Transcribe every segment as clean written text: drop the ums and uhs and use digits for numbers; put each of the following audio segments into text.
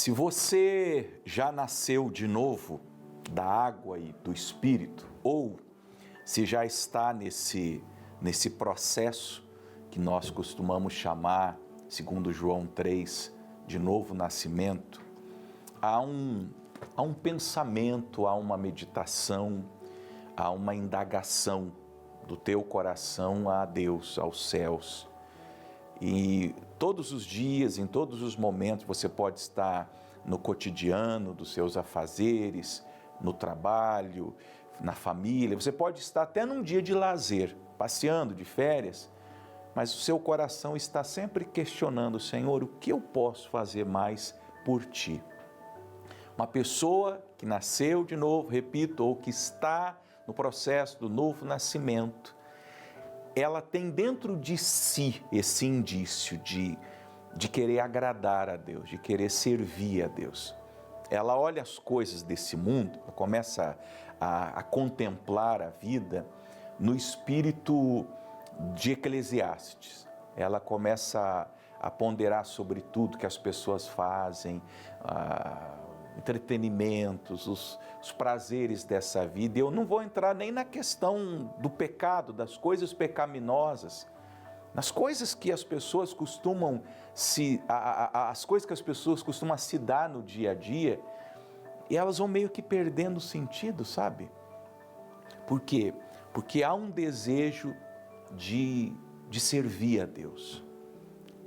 Se você já nasceu de novo da água e do Espírito, ou se já está nesse processo que nós costumamos chamar, segundo João 3, de novo nascimento, há um pensamento, há uma meditação, há uma indagação do teu coração a Deus, aos céus. E todos os dias, em todos os momentos, você pode estar no cotidiano dos seus afazeres, no trabalho, na família, você pode estar até num dia de lazer, passeando de férias, mas o seu coração está sempre questionando: Senhor, o que eu posso fazer mais por Ti? Uma pessoa que nasceu de novo, repito, ou que está no processo do novo nascimento, ela tem dentro de si esse indício de querer agradar a Deus, de querer servir a Deus. Ela olha as coisas desse mundo, começa a contemplar a vida no espírito de Eclesiastes. Ela começa a ponderar sobre tudo que as pessoas fazem, entretenimentos, os prazeres dessa vida. Eu não vou entrar nem na questão do pecado, das coisas pecaminosas, nas coisas que as pessoas costumam as coisas que as pessoas costumam se dar no dia a dia, e elas vão meio que perdendo o sentido, sabe? Por quê? Porque há um desejo de servir a Deus.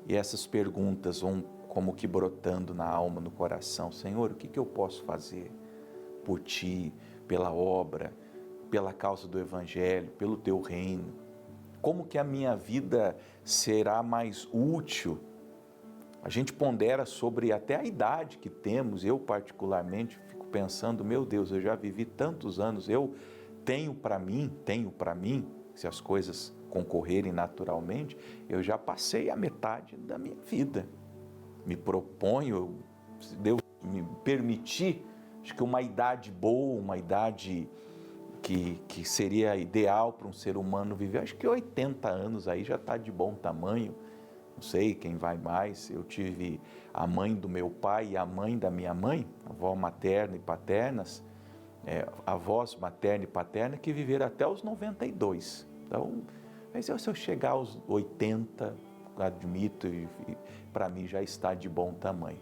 E essas perguntas vão como que brotando na alma, no coração: Senhor, o que eu posso fazer por Ti, pela obra, pela causa do Evangelho, pelo Teu reino? Como que a minha vida será mais útil? A gente pondera sobre até a idade que temos. Eu particularmente fico pensando: meu Deus, eu já vivi tantos anos, eu tenho para mim, se as coisas concorrerem naturalmente, eu já passei a metade da minha vida. Me proponho, se Deus me permitir, acho que uma idade boa, uma idade que seria ideal para um ser humano viver, acho que 80 anos aí já está de bom tamanho. Não sei quem vai mais. Eu tive a mãe do meu pai e a mãe da minha mãe, avó materna e paternas, avós materna e paterna, que viveram até os 92. Então, mas se eu chegar aos 80, admito, e para mim já está de bom tamanho.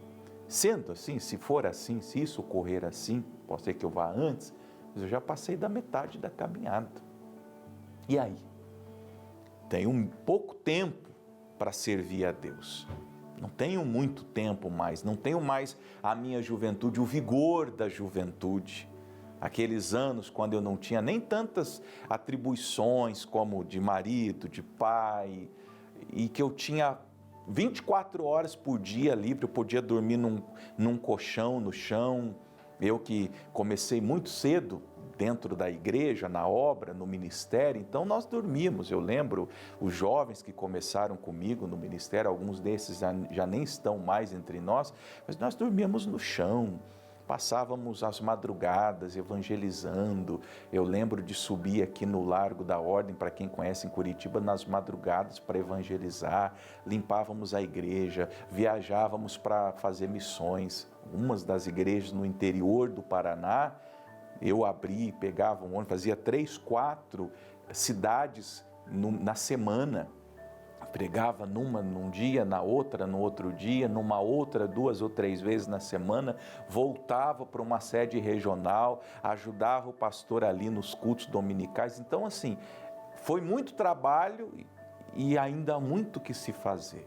Sendo assim, se for assim, se isso ocorrer assim, pode ser que eu vá antes, mas eu já passei da metade da caminhada. E aí? Tenho pouco tempo para servir a Deus. Não tenho muito tempo mais, não tenho mais a minha juventude, o vigor da juventude. Aqueles anos quando eu não tinha nem tantas atribuições como de marido, de pai, e que eu tinha 24 horas por dia livre, eu podia dormir num colchão, no chão. Eu que comecei muito cedo dentro da igreja, na obra, no ministério, então nós dormíamos. Eu lembro os jovens que começaram comigo no ministério, alguns desses já nem estão mais entre nós, mas nós dormíamos no chão. Passávamos as madrugadas evangelizando. Eu lembro de subir aqui no Largo da Ordem, para quem conhece em Curitiba, nas madrugadas para evangelizar. Limpávamos a igreja, viajávamos para fazer missões. Algumas das igrejas no interior do Paraná, eu pegava um ônibus, fazia 3, 4 cidades na semana. Pregava num dia, na outra, no outro dia, numa outra 2 ou 3 vezes na semana, voltava para uma sede regional, ajudava o pastor ali nos cultos dominicais. Então, assim, foi muito trabalho e ainda há muito que se fazer.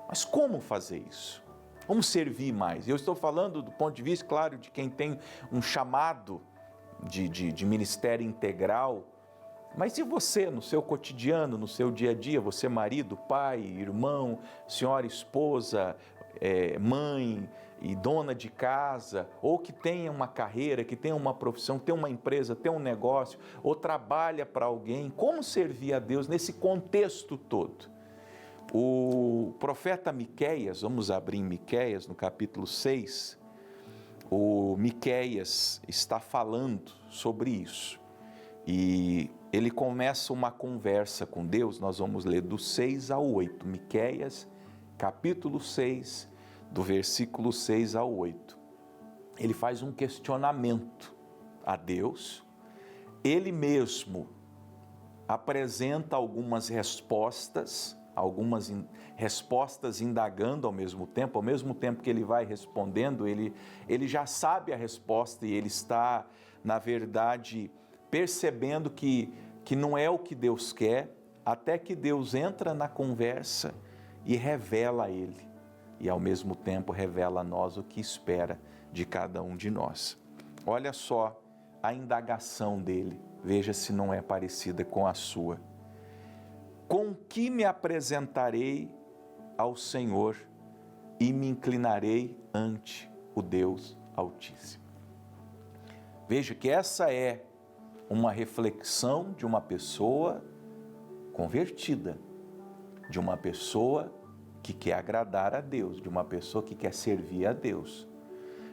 Mas como fazer isso? Como servir mais? Eu estou falando do ponto de vista, claro, de quem tem um chamado de ministério integral. Mas e você, no seu cotidiano, no seu dia a dia, você marido, pai, irmão, senhora esposa, mãe e dona de casa, ou que tenha uma carreira, que tenha uma profissão, tem uma empresa, tem um negócio, ou trabalha para alguém, como servir a Deus nesse contexto todo? O profeta Miqueias, vamos abrir em Miqueias, no capítulo 6, o Miqueias está falando sobre isso. E ele começa uma conversa com Deus. Nós vamos ler do 6 ao 8, Miqueias, capítulo 6, do versículo 6 ao 8. Ele faz um questionamento a Deus, ele mesmo apresenta algumas respostas indagando ao mesmo tempo que ele vai respondendo, ele já sabe a resposta e ele está, na verdade, percebendo que não é o que Deus quer, até que Deus entra na conversa e revela a ele, e ao mesmo tempo revela a nós o que espera de cada um de nós. Olha só a indagação dele, veja se não é parecida com a sua. Com que me apresentarei ao Senhor e me inclinarei ante o Deus Altíssimo? Veja que essa é uma reflexão de uma pessoa convertida, de uma pessoa que quer agradar a Deus, de uma pessoa que quer servir a Deus,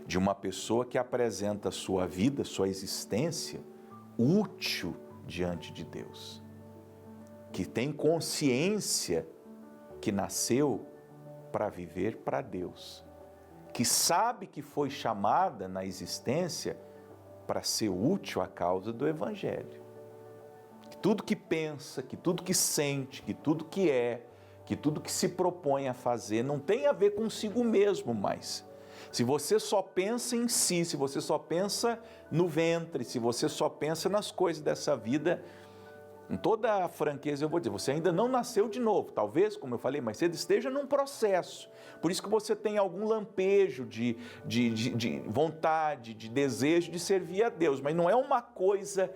de uma pessoa que apresenta sua vida, sua existência útil diante de Deus, que tem consciência que nasceu para viver para Deus, que sabe que foi chamada na existência para ser útil à causa do Evangelho. Que tudo que pensa, que tudo que sente, que tudo que é, que tudo que se propõe a fazer não tem a ver consigo mesmo mais. Se você só pensa em si, se você só pensa no ventre, se você só pensa nas coisas dessa vida, com toda a franqueza eu vou dizer, você ainda não nasceu de novo. Talvez, como eu falei mais cedo, esteja num processo. Por isso que você tem algum lampejo de vontade, de desejo de servir a Deus. Mas não é uma coisa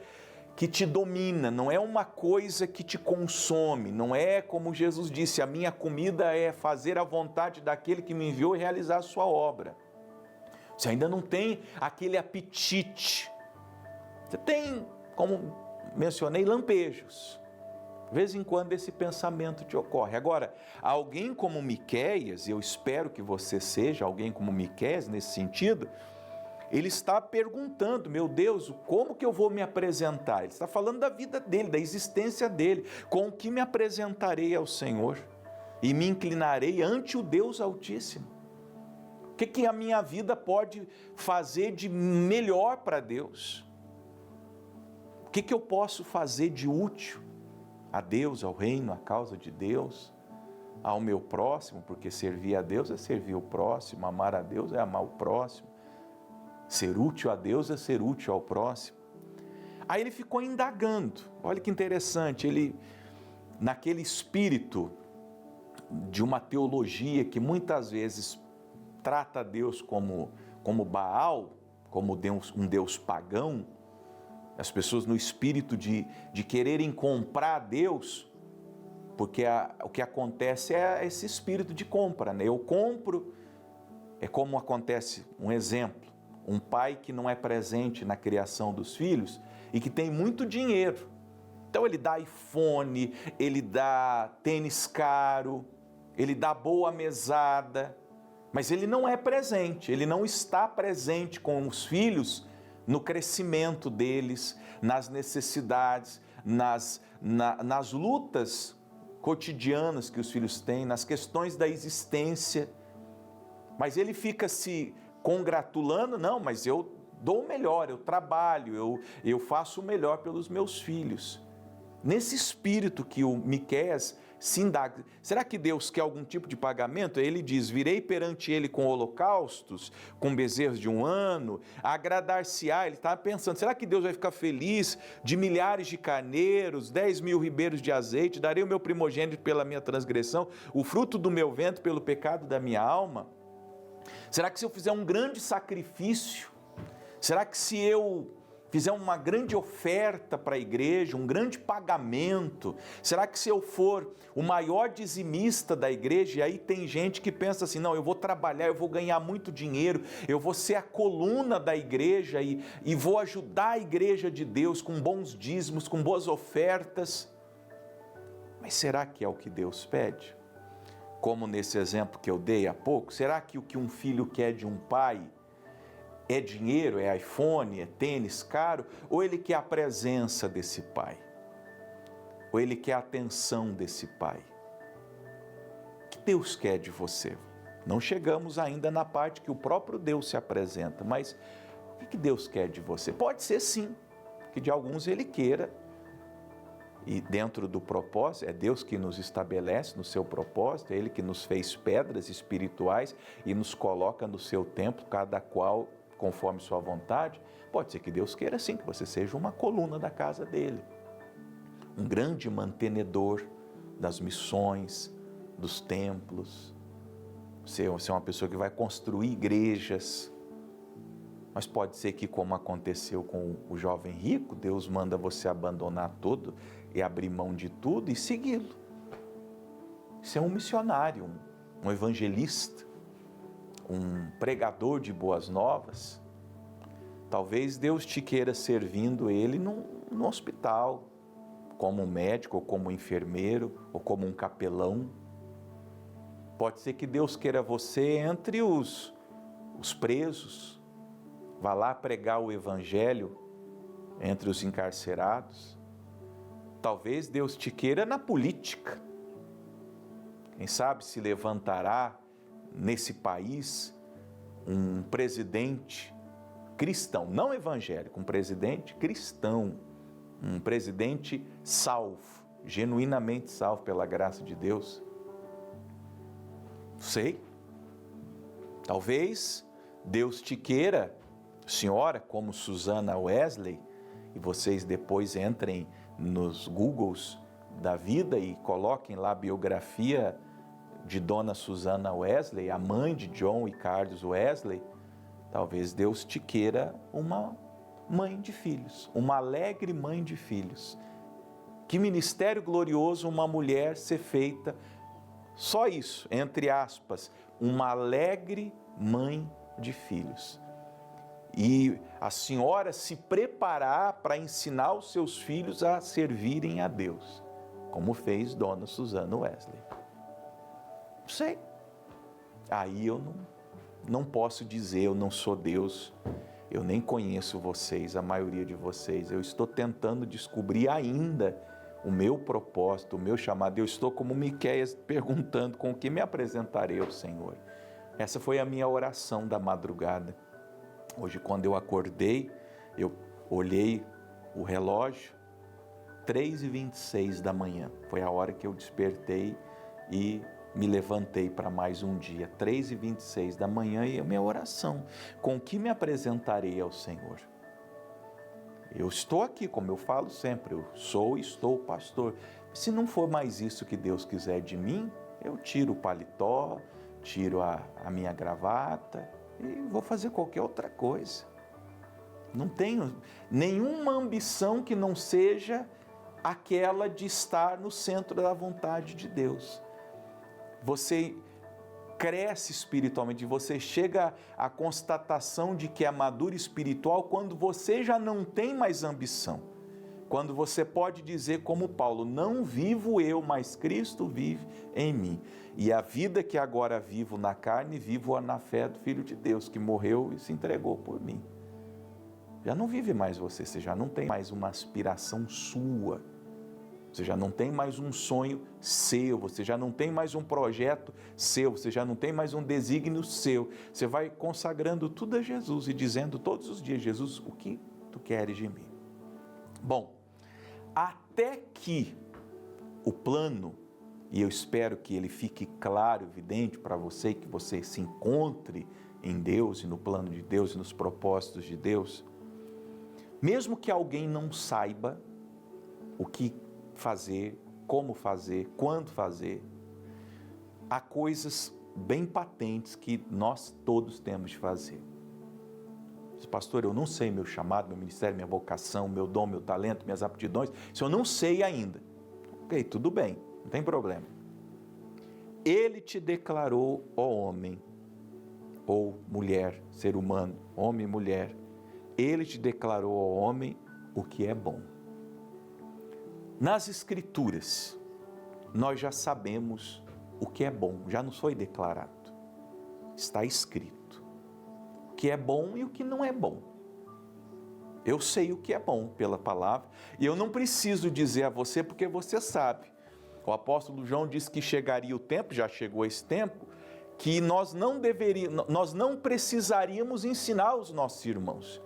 que te domina, não é uma coisa que te consome. Não é como Jesus disse, a minha comida é fazer a vontade daquele que me enviou e realizar a sua obra. Você ainda não tem aquele apetite. Você tem, como mencionei, lampejos. De vez em quando esse pensamento te ocorre. Agora, alguém como Miqueias, e eu espero que você seja alguém como Miqueias nesse sentido, ele está perguntando, meu Deus, como que eu vou me apresentar? Ele está falando da vida dele, da existência dele. Com o que me apresentarei ao Senhor e me inclinarei ante o Deus Altíssimo? O que a minha vida pode fazer de melhor para Deus? O que eu posso fazer de útil a Deus, ao reino, à causa de Deus, ao meu próximo? Porque servir a Deus é servir o próximo, amar a Deus é amar o próximo, ser útil a Deus é ser útil ao próximo. Aí ele ficou indagando, olha que interessante, ele, naquele espírito de uma teologia que muitas vezes trata Deus como Baal, como um Deus pagão, as pessoas no espírito de quererem comprar Deus, porque o que acontece é esse espírito de compra, né? Eu compro, é como acontece, um exemplo, um pai que não é presente na criação dos filhos e que tem muito dinheiro. Então ele dá iPhone, ele dá tênis caro, ele dá boa mesada, mas ele não é presente, ele não está presente com os filhos no crescimento deles, nas necessidades, nas lutas cotidianas que os filhos têm, nas questões da existência. Mas ele fica se congratulando, não, mas eu dou o melhor, eu trabalho, eu faço o melhor pelos meus filhos. Nesse espírito que o Miqueias se indaga, será que Deus quer algum tipo de pagamento? Ele diz, virei perante ele com holocaustos, com bezerros de 1 ano, agradar-se-á. Ele estava pensando, será que Deus vai ficar feliz de milhares de carneiros, 10.000 ribeiros de azeite, darei o meu primogênito pela minha transgressão, o fruto do meu ventre pelo pecado da minha alma? Será que se eu fizer um grande sacrifício, será que se eu fizer uma grande oferta para a igreja, um grande pagamento, será que se eu for o maior dizimista da igreja, e aí tem gente que pensa assim, não, eu vou trabalhar, eu vou ganhar muito dinheiro, eu vou ser a coluna da igreja e vou ajudar a igreja de Deus com bons dízimos, com boas ofertas. Mas será que é o que Deus pede? Como nesse exemplo que eu dei há pouco, será que o que um filho quer de um pai é dinheiro, é iPhone, é tênis caro, ou ele quer a presença desse pai? Ou ele quer a atenção desse pai? O que Deus quer de você? Não chegamos ainda na parte que o próprio Deus se apresenta, mas o que Deus quer de você? Pode ser sim, que de alguns Ele queira, e dentro do propósito, é Deus que nos estabelece no seu propósito, é Ele que nos fez pedras espirituais e nos coloca no seu templo, cada qual conforme sua vontade. Pode ser que Deus queira sim, que você seja uma coluna da casa dele, um grande mantenedor das missões, dos templos. Você é uma pessoa que vai construir igrejas, mas pode ser que, como aconteceu com o jovem rico, Deus manda você abandonar tudo e abrir mão de tudo e segui-lo. Ser um missionário, um evangelista, um pregador de boas novas. Talvez Deus te queira servindo Ele no hospital, como um médico, ou como um enfermeiro, ou como um capelão. Pode ser que Deus queira você entre os presos. Vá lá pregar o evangelho entre os encarcerados. Talvez Deus te queira na política. Quem sabe se levantará nesse país um presidente cristão, não evangélico, um presidente cristão, um presidente salvo, genuinamente salvo pela graça de Deus. Sei. Talvez Deus te queira, senhora, como Susana Wesley, e vocês depois entrem nos Googles da vida e coloquem lá a biografia de Dona Susana Wesley, a mãe de John e Carlos Wesley. Talvez Deus te queira uma mãe de filhos, uma alegre mãe de filhos. Que ministério glorioso uma mulher ser feita, só isso, entre aspas, uma alegre mãe de filhos. E a senhora se preparar para ensinar os seus filhos a servirem a Deus, como fez Dona Susana Wesley. Não sei. Aí eu não posso dizer, eu não sou Deus, eu nem conheço vocês, a maioria de vocês. Eu estou tentando descobrir ainda o meu propósito, o meu chamado. Eu estou como Miqueias perguntando, com o que me apresentarei ao Senhor? Essa foi a minha oração da madrugada. Hoje, quando eu acordei, eu olhei o relógio, 3h26 da manhã. Foi a hora que eu despertei e me levantei para mais um dia. 3h26 da manhã e a minha oração. Com que me apresentarei ao Senhor? Eu estou aqui, como eu falo sempre, eu sou e estou pastor. Se não for mais isso que Deus quiser de mim, eu tiro o paletó, tiro a minha gravata e vou fazer qualquer outra coisa. Não tenho nenhuma ambição que não seja aquela de estar no centro da vontade de Deus. Você cresce espiritualmente, você chega à constatação de que é maduro espiritual quando você já não tem mais ambição. Quando você pode dizer como Paulo, não vivo eu, mas Cristo vive em mim. E a vida que agora vivo na carne, vivo-a na fé do Filho de Deus, que morreu e se entregou por mim. Já não vive mais você já não tem mais uma aspiração sua. Você já não tem mais um sonho seu, você já não tem mais um projeto seu, você já não tem mais um desígnio seu. Você vai consagrando tudo a Jesus e dizendo todos os dias, Jesus, o que tu queres de mim? Bom, até que o plano, e eu espero que ele fique claro, evidente para você, que você se encontre em Deus e no plano de Deus e nos propósitos de Deus, mesmo que alguém não saiba o que fazer, como fazer, quando fazer, há coisas bem patentes que nós todos temos de fazer. Pastor, eu não sei meu chamado, meu ministério, minha vocação, meu dom, meu talento, minhas aptidões, se eu não sei ainda. Ok, tudo bem, não tem problema. Ele te declarou, ó homem, ou mulher, ser humano, homem e mulher, ele te declarou, ó homem, o que é bom. Nas Escrituras, nós já sabemos o que é bom, já nos foi declarado. Está escrito o que é bom e o que não é bom. Eu sei o que é bom pela palavra e eu não preciso dizer a você porque você sabe. O apóstolo João disse que chegaria o tempo, já chegou esse tempo, que nós não precisaríamos ensinar os nossos irmãos.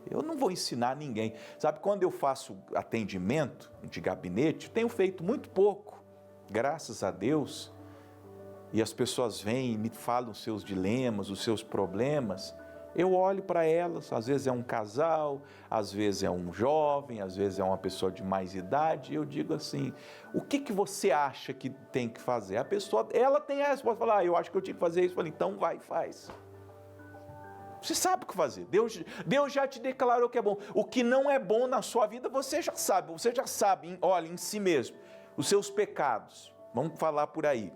Eu não vou ensinar ninguém. Sabe, quando eu faço atendimento de gabinete, tenho feito muito pouco, graças a Deus, e as pessoas vêm e me falam os seus dilemas, os seus problemas, eu olho para elas, às vezes é um casal, às vezes é um jovem, às vezes é uma pessoa de mais idade, e eu digo assim, o que você acha que tem que fazer? A pessoa, ela tem a resposta, fala, eu acho que eu tinha que fazer isso, eu falo, então vai, faz. Você sabe o que fazer, Deus já te declarou que é bom. O que não é bom na sua vida, você já sabe, olha, em si mesmo, os seus pecados, vamos falar por aí.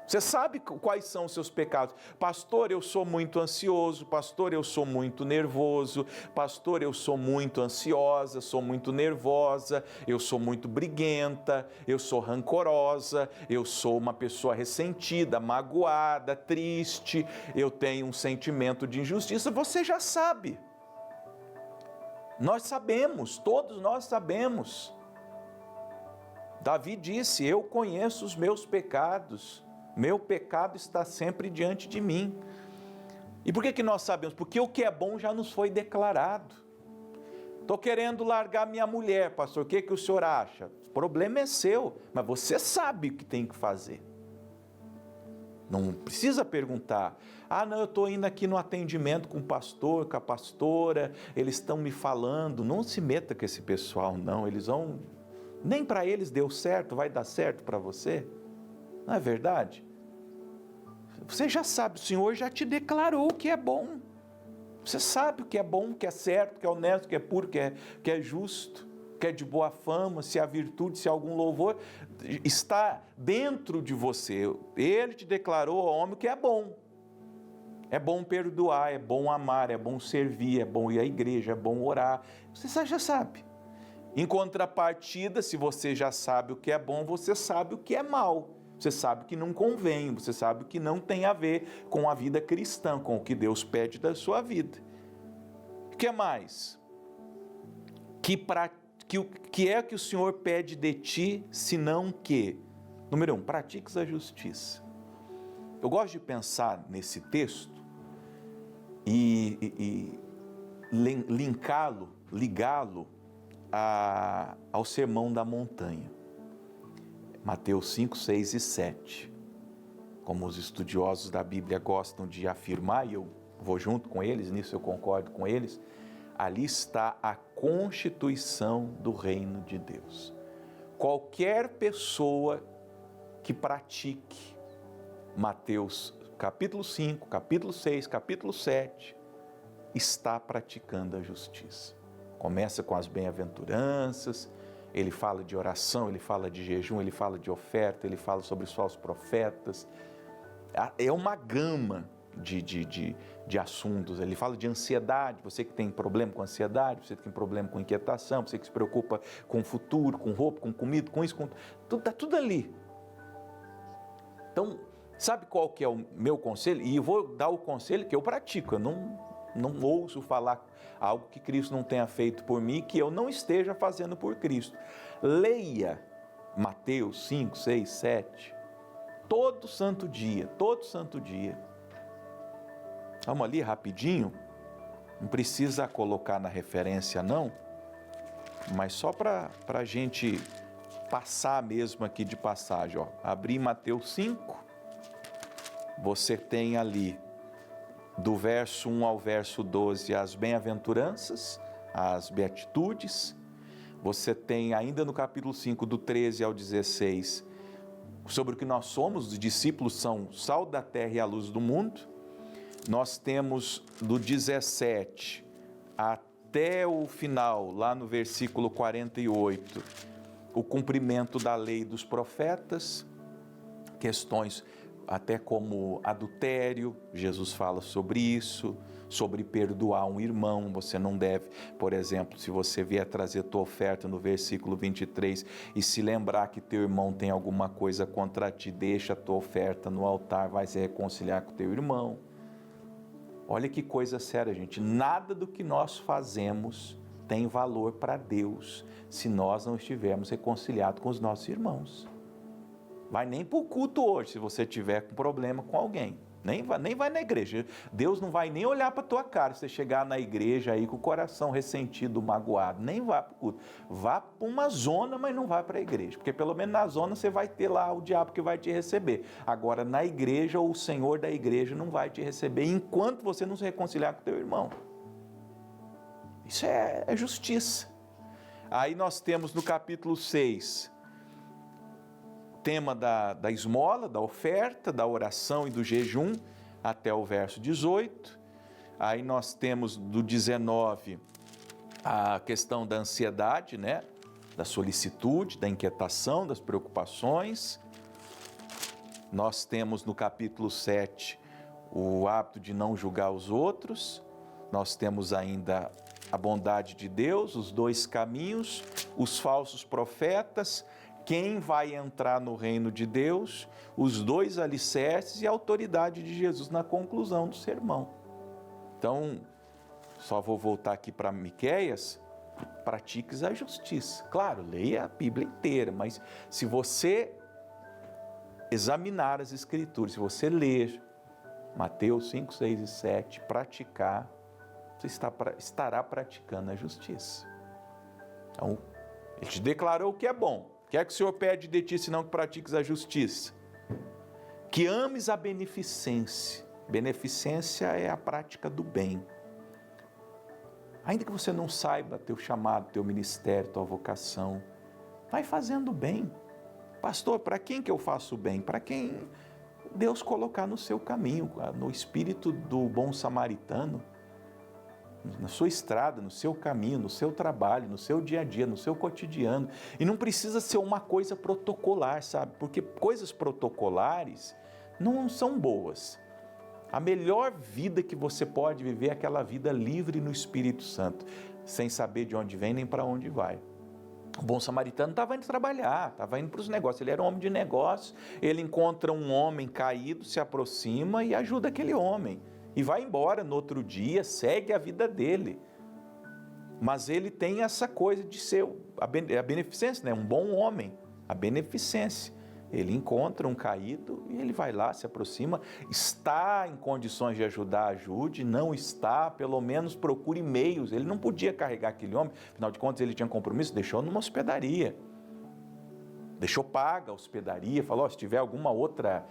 Você sabe quais são os seus pecados. Pastor, eu sou muito ansioso. Pastor, eu sou muito nervoso. Pastor, eu sou muito ansiosa, sou muito nervosa. Eu sou muito briguenta. Eu sou rancorosa. Eu sou uma pessoa ressentida, magoada, triste. Eu tenho um sentimento de injustiça. Você já sabe. Nós sabemos, todos nós sabemos. Davi disse, eu conheço os meus pecados. Meu pecado está sempre diante de mim. E por que nós sabemos? Porque o que é bom já nos foi declarado. Estou querendo largar minha mulher, pastor, o que o senhor acha? O problema é seu, mas você sabe o que tem que fazer. Não precisa perguntar, não, eu estou indo aqui no atendimento com o pastor, com a pastora, eles estão me falando, não se meta com esse pessoal não, eles vão, nem para eles deu certo, vai dar certo para você? Não é verdade? Você já sabe, o Senhor já te declarou o que é bom. Você sabe o que é bom, o que é certo, o que é honesto, o que é puro, o que é justo, o que é de boa fama, se há virtude, se há algum louvor, está dentro de você. Ele te declarou ao homem o que é bom. É bom perdoar, é bom amar, é bom servir, é bom ir à igreja, é bom orar. Você já sabe. Em contrapartida, se você já sabe o que é bom, você sabe o que é mal. Você sabe que não convém, você sabe que não tem a ver com a vida cristã, com o que Deus pede da sua vida. O que mais? Que é que o Senhor pede de ti, senão que? Número 1, pratiques a justiça. Eu gosto de pensar nesse texto e ligá-lo ao Sermão da Montanha. Mateus 5, 6 e 7. Como os estudiosos da Bíblia gostam de afirmar, e eu vou junto com eles, nisso eu concordo com eles, ali está a constituição do reino de Deus. Qualquer pessoa que pratique Mateus capítulo 5, capítulo 6, capítulo 7, está praticando a justiça. Começa com as bem-aventuranças, ele fala de oração, ele fala de jejum, ele fala de oferta, ele fala sobre os falsos profetas. É uma gama de assuntos. Ele fala de ansiedade, você que tem problema com ansiedade, você que tem problema com inquietação, você que se preocupa com o futuro, com roupa, com comida, com isso, está tudo ali. Então, sabe qual que é o meu conselho? E eu vou dar o conselho que eu pratico, eu não ouço falar algo que Cristo não tenha feito por mim, que eu não esteja fazendo por Cristo. Leia Mateus 5, 6, 7, todo santo dia. Vamos ali rapidinho, não precisa colocar na referência não, mas só para a gente passar mesmo aqui de passagem. Abrir Mateus 5, você tem ali do verso 1 ao verso 12, as bem-aventuranças, as beatitudes. Você tem ainda no capítulo 5, do 13 ao 16, sobre o que nós somos, os discípulos são sal da terra e a luz do mundo. Nós temos do 17 até o final, lá no versículo 48, o cumprimento da lei dos profetas, questões até como adultério, Jesus fala sobre isso, sobre perdoar um irmão. Você não deve, por exemplo, se você vier trazer tua oferta no versículo 23 e se lembrar que teu irmão tem alguma coisa contra ti, deixa a tua oferta no altar, vai se reconciliar com teu irmão. Olha que coisa séria, gente. Nada do que nós fazemos tem valor para Deus se nós não estivermos reconciliados com os nossos irmãos. Vai nem para o culto hoje, se você tiver com problema com alguém. Nem vai na igreja. Deus não vai nem olhar para a tua cara se você chegar na igreja aí com o coração ressentido, magoado. Nem vá para o culto. Vá para uma zona, mas não vá para a igreja. Porque pelo menos na zona você vai ter lá o diabo que vai te receber. Agora na igreja, o Senhor da igreja não vai te receber enquanto você não se reconciliar com o teu irmão. Isso é justiça. Aí nós temos no capítulo 6... tema da esmola, da oferta, da oração e do jejum, até o verso 18. Aí nós temos do 19 a questão da ansiedade, né? Da solicitude, da inquietação, das preocupações. Nós temos no capítulo 7 o hábito de não julgar os outros. Nós temos ainda a bondade de Deus, os dois caminhos, os falsos profetas, quem vai entrar no reino de Deus, os dois alicerces e a autoridade de Jesus na conclusão do sermão. Então, só vou voltar aqui para Miqueias, pratiques a justiça. Claro, leia a Bíblia inteira, mas se você examinar as Escrituras, se você ler Mateus 5, 6 e 7, praticar, você estará praticando a justiça. Então, ele te declarou o que é bom. O que é que o Senhor pede de ti, senão que pratiques a justiça? Que ames a beneficência. Beneficência é a prática do bem. Ainda que você não saiba teu chamado, teu ministério, tua vocação, vai fazendo bem. Pastor, para quem que eu faço bem? Para quem Deus colocar no seu caminho, no espírito do bom samaritano, na sua estrada, no seu caminho, no seu trabalho, no seu dia a dia, no seu cotidiano. E não precisa ser uma coisa protocolar, sabe? Porque coisas protocolares não são boas. A melhor vida que você pode viver é aquela vida livre no Espírito Santo, sem saber de onde vem nem para onde vai. O bom samaritano estava indo trabalhar, estava indo para os negócios, ele era um homem de negócios, ele encontra um homem caído, se aproxima e ajuda aquele homem. E vai embora no outro dia, segue a vida dele. Mas ele tem essa coisa de ser a beneficência, né? Um bom homem, a beneficência. Ele encontra um caído e ele vai lá, se aproxima, está em condições de ajudar, ajude, não está, pelo menos procure meios. Ele não podia carregar aquele homem, afinal de contas ele tinha compromisso, deixou numa hospedaria. Deixou paga a hospedaria, falou, se tiver alguma outra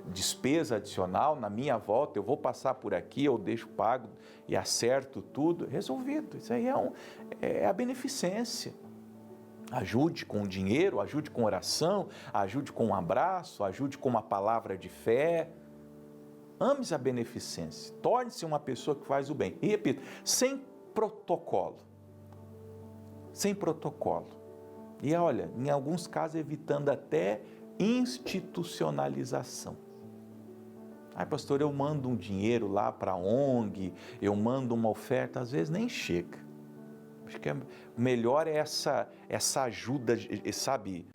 despesa adicional na minha volta, eu vou passar por aqui, eu deixo pago e acerto tudo, resolvido. Isso aí é a beneficência. Ajude com dinheiro, ajude com oração, ajude com um abraço, ajude com uma palavra de fé. Ames a beneficência, torne-se uma pessoa que faz o bem. E repito, sem protocolo. Sem protocolo. E olha, em alguns casos evitando até institucionalização. Ai, pastor, eu mando um dinheiro lá para a ONG, eu mando uma oferta, às vezes nem chega. Acho que melhor é essa ajuda, sabe,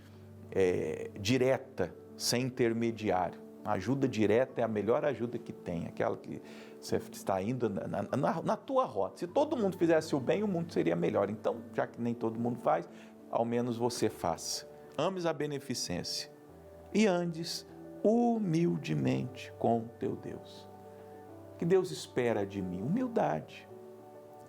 direta, sem intermediário. A ajuda direta é a melhor ajuda que tem, aquela que você está indo na tua rota. Se todo mundo fizesse o bem, o mundo seria melhor. Então, já que nem todo mundo faz, ao menos você faça. Ames a beneficência e andes humildemente com teu Deus. O que Deus espera de mim? Humildade.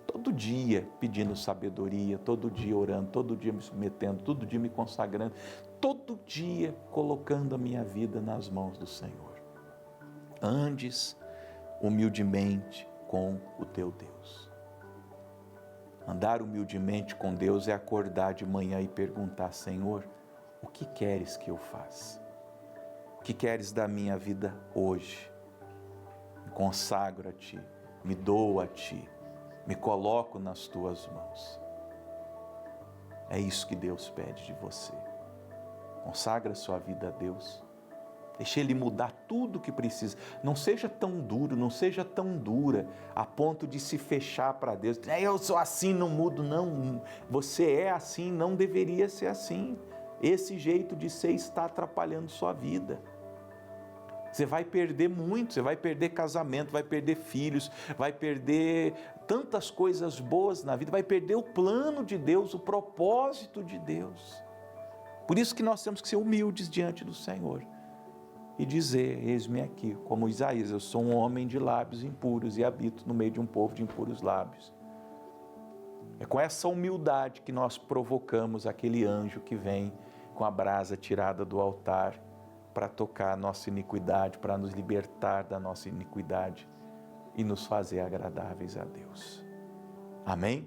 Todo dia pedindo sabedoria, todo dia orando, todo dia me submetendo, todo dia me consagrando, todo dia colocando a minha vida nas mãos do Senhor. Andes humildemente com o teu Deus. Andar humildemente com Deus é acordar de manhã e perguntar, Senhor, o que queres que eu faça? O que queres da minha vida hoje? Me consagro a Ti, me dou a Ti, me coloco nas Tuas mãos. É isso que Deus pede de você. Consagra a sua vida a Deus. Deixe Ele mudar tudo o que precisa. Não seja tão duro, não seja tão dura a ponto de se fechar para Deus. Eu sou assim, não mudo. Não, você é assim, não deveria ser assim. Esse jeito de ser está atrapalhando sua vida. Você vai perder muito, você vai perder casamento, vai perder filhos, vai perder tantas coisas boas na vida, vai perder o plano de Deus, o propósito de Deus. Por isso que nós temos que ser humildes diante do Senhor e dizer: eis-me aqui, como Isaías, eu sou um homem de lábios impuros e habito no meio de um povo de impuros lábios. É com essa humildade que nós provocamos aquele anjo que vem com a brasa tirada do altar para tocar a nossa iniquidade, para nos libertar da nossa iniquidade e nos fazer agradáveis a Deus. Amém?